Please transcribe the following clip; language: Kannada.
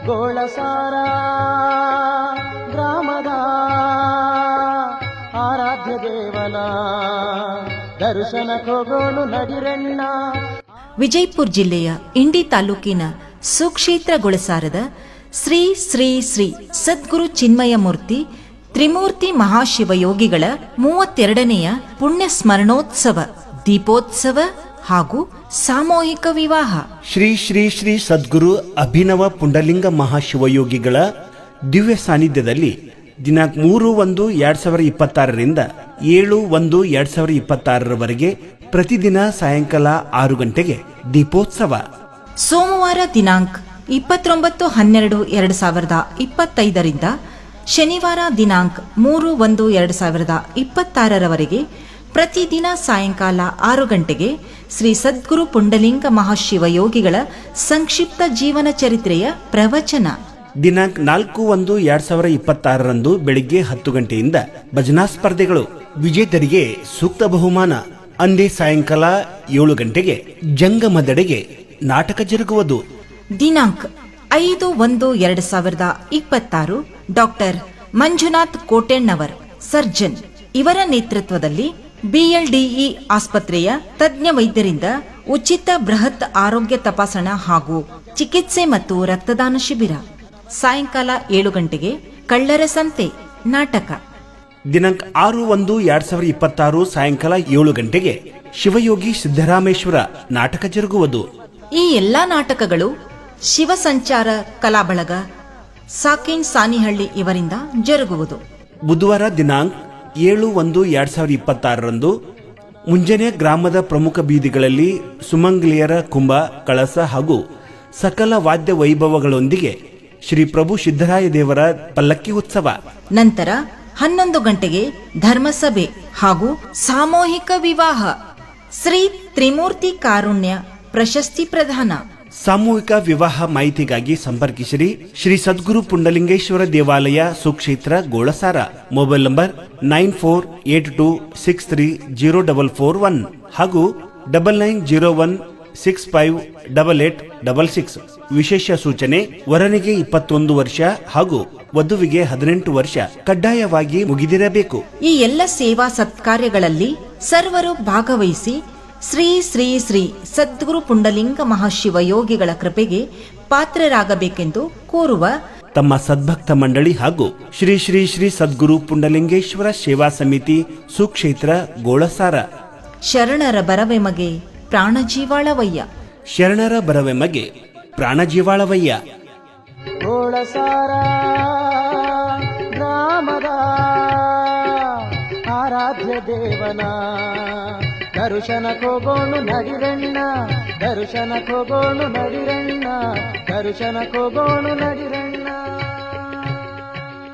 ಗೋಳಸಾರ ಗ್ರಾಮದ ಆರಾಧ್ಯ ದೇವನ ದರ್ಶನಕ್ಕೋಗೋಣು ನಡಿರಣ್ಣ. ವಿಜಯಪುರ ಜಿಲ್ಲೆಯ ಇಂಡಿ ತಾಲೂಕಿನ ಸುಕ್ಷೇತ್ರ ಗೋಳಸಾರದ ಶ್ರೀ ಶ್ರೀ ಶ್ರೀ ಸದ್ಗುರು ಚಿನ್ಮಯ ಮೂರ್ತಿ ತ್ರಿಮೂರ್ತಿ ಮಹಾಶಿವಯೋಗಿಗಳ 32ನೆಯ ಪುಣ್ಯ ಸ್ಮರಣೋತ್ಸವ, ದೀಪೋತ್ಸವ ಹಾಗೂ ಸಾಮೂಹಿಕ ವಿವಾಹ. ಶ್ರೀ ಶ್ರೀ ಶ್ರೀ ಸದ್ಗುರು ಅಭಿನವ ಪುಂಡಲಿಂಗ ಮಹಾಶಿವಯೋಗಿಗಳ ದಿವ್ಯ ಸಾನ್ನಿಧ್ಯದಲ್ಲಿ ದಿನಾಂಕ 3/1/2026ರಿಂದ 7/1/2026ರವರೆಗೆ ಪ್ರತಿದಿನ ಸಾಯಂಕಾಲ 6 ಗಂಟೆಗೆ ದೀಪೋತ್ಸವ. ಸೋಮವಾರ ದಿನಾಂಕ 29/12/2025ರಿಂದ ಶನಿವಾರ ದಿನಾಂಕ 3/1/2026ರವರೆಗೆ ಪ್ರತಿದಿನ ಸಾಯಂಕಾಲ 6 ಗಂಟೆಗೆ ಶ್ರೀ ಸದ್ಗುರು ಪುಂಡಲಿಂಗ ಮಹಾಶಿವಯೋಗಿಗಳ ಸಂಕ್ಷಿಪ್ತ ಜೀವನ ಚರಿತ್ರೆಯ ಪ್ರವಚನ. ದಿನಾಂಕ 4/1/2026ರಂದು ಬೆಳಿಗ್ಗೆ 10 ಗಂಟೆಯಿಂದ ಭಜನಾ ಸ್ಪರ್ಧೆಗಳು. ವಿಜೇತರಿಗೆ ಸೂಕ್ತ ಬಹುಮಾನ. ಅಂದೇ ಸಾಯಂಕಾಲ 7 ಗಂಟೆಗೆ ಜಂಗಮದೆಡೆಗೆ ನಾಟಕ ಜರುಗುವುದು. ದಿನಾಂಕ 5/1/2026 ಡಾಕ್ಟರ್ ಮಂಜುನಾಥ್ ಕೋಟೆಣ್ಣವರ್, ಸರ್ಜನ್ ಇವರ ನೇತೃತ್ವದಲ್ಲಿ ಬಿಎಲ್ಡಿಇ ಆಸ್ಪತ್ರೆಯ ತಜ್ಞ ವೈದ್ಯರಿಂದ ಉಚಿತ ಬೃಹತ್ ಆರೋಗ್ಯ ತಪಾಸಣಾ ಹಾಗೂ ಚಿಕಿತ್ಸೆ ಮತ್ತು ರಕ್ತದಾನ ಶಿಬಿರ. ಸಾಯಂಕಾಲ 7 ಗಂಟೆಗೆ ಕಳ್ಳರ ಸಂತೆ ನಾಟಕ. ದಿನಾಂಕ 6/1/2026 ಸಾಯಂಕಾಲ 7 ಗಂಟೆಗೆ ಶಿವಯೋಗಿ ಸಿದ್ದರಾಮೇಶ್ವರ ನಾಟಕ ಜರುಗುವುದು. ಈ ಎಲ್ಲಾ ನಾಟಕಗಳು ಶಿವ ಸಂಚಾರ ಕಲಾಬಳಗ ಸಾಕಿನ್ ಸಾನಿಹಳ್ಳಿ ಇವರಿಂದ ಜರುಗುವುದು. ಬುಧವಾರ ದಿನಾಂಕ 7/1/2026ರಂದು ಮುಂಜಾನೆ ಗ್ರಾಮದ ಪ್ರಮುಖ ಬೀದಿಗಳಲ್ಲಿ ಸುಮಂಗಲಿಯರ ಕುಂಭ, ಕಳಸ ಹಾಗೂ ಸಕಲ ವಾದ್ಯ ವೈಭವಗಳೊಂದಿಗೆ ಶ್ರೀ ಪ್ರಭು ಸಿದ್ದರಾಯ ದೇವರ ಪಲ್ಲಕ್ಕಿ ಉತ್ಸವ. ನಂತರ 11 ಗಂಟೆಗೆ ಧರ್ಮಸಭೆ ಹಾಗೂ ಸಾಮೂಹಿಕ ವಿವಾಹ. ಶ್ರೀ ತ್ರಿಮೂರ್ತಿ ಕಾರುಣ್ಯ ಪ್ರಶಸ್ತಿ ಪ್ರದಾನ. ಸಾಮೂಹಿಕ ವಿವಾಹ ಮಾಹಿತಿಗಾಗಿ ಸಂಪರ್ಕಿಸಿರಿ ಶ್ರೀ ಸದ್ಗುರು ಪುಂಡಲಿಂಗೇಶ್ವರ ದೇವಾಲಯ ಸುಕ್ಷೇತ್ರ ಗೋಳಸಾರ. ಮೊಬೈಲ್ ನಂಬರ್ 9482630441 ಹಾಗೂ 9901658866. ವಿಶೇಷ ಸೂಚನೆ: ವರನಿಗೆ 21 ವರ್ಷ ಹಾಗೂ ವಧುವಿಗೆ 18 ವರ್ಷ ಕಡ್ಡಾಯವಾಗಿ ಮುಗಿದಿರಬೇಕು. ಈ ಎಲ್ಲ ಸೇವಾ ಸತ್ಕಾರ್ಯಗಳಲ್ಲಿ ಸರ್ವರು ಭಾಗವಹಿಸಿ ಶ್ರೀ ಶ್ರೀ ಶ್ರೀ ಸದ್ಗುರು ಪುಂಡಲಿಂಗ ಮಹಾಶಿವಯೋಗಿಗಳ ಕೃಪೆಗೆ ಪಾತ್ರರಾಗಬೇಕೆಂದು ಕೋರುವ ತಮ್ಮ ಸದ್ಭಕ್ತ ಮಂಡಳಿ ಹಾಗೂ ಶ್ರೀ ಶ್ರೀ ಶ್ರೀ ಸದ್ಗುರು ಪುಂಡಲಿಂಗೇಶ್ವರ ಸೇವಾ ಸಮಿತಿ ಸುಕ್ಷೇತ್ರ ಗೋಳಸಾರ. ಶರಣರ ಬರವೆಮಗೆ ಪ್ರಾಣಜೀವಾಳವಯ್ಯ. ಶರಣರ ಬರವೆಮಗೆ ಪ್ರಾಣಜೀವಾಳವಯ್ಯ. ಗೋಳಸಾರ ಗ್ರಾಮದ ಆರಾಧ್ಯ ದೇವನ ದರ್ಶನಕ್ಕೋಗೋಣು ನಡಿರಣ್ಣ, ದರ್ಶನಕ್ಕೋಗೋಣು ನಡಿರಣ್ಣ, ದರ್ಶನಕ್ಕೋಗೋಣು ನಡಿರಣ್ಣ.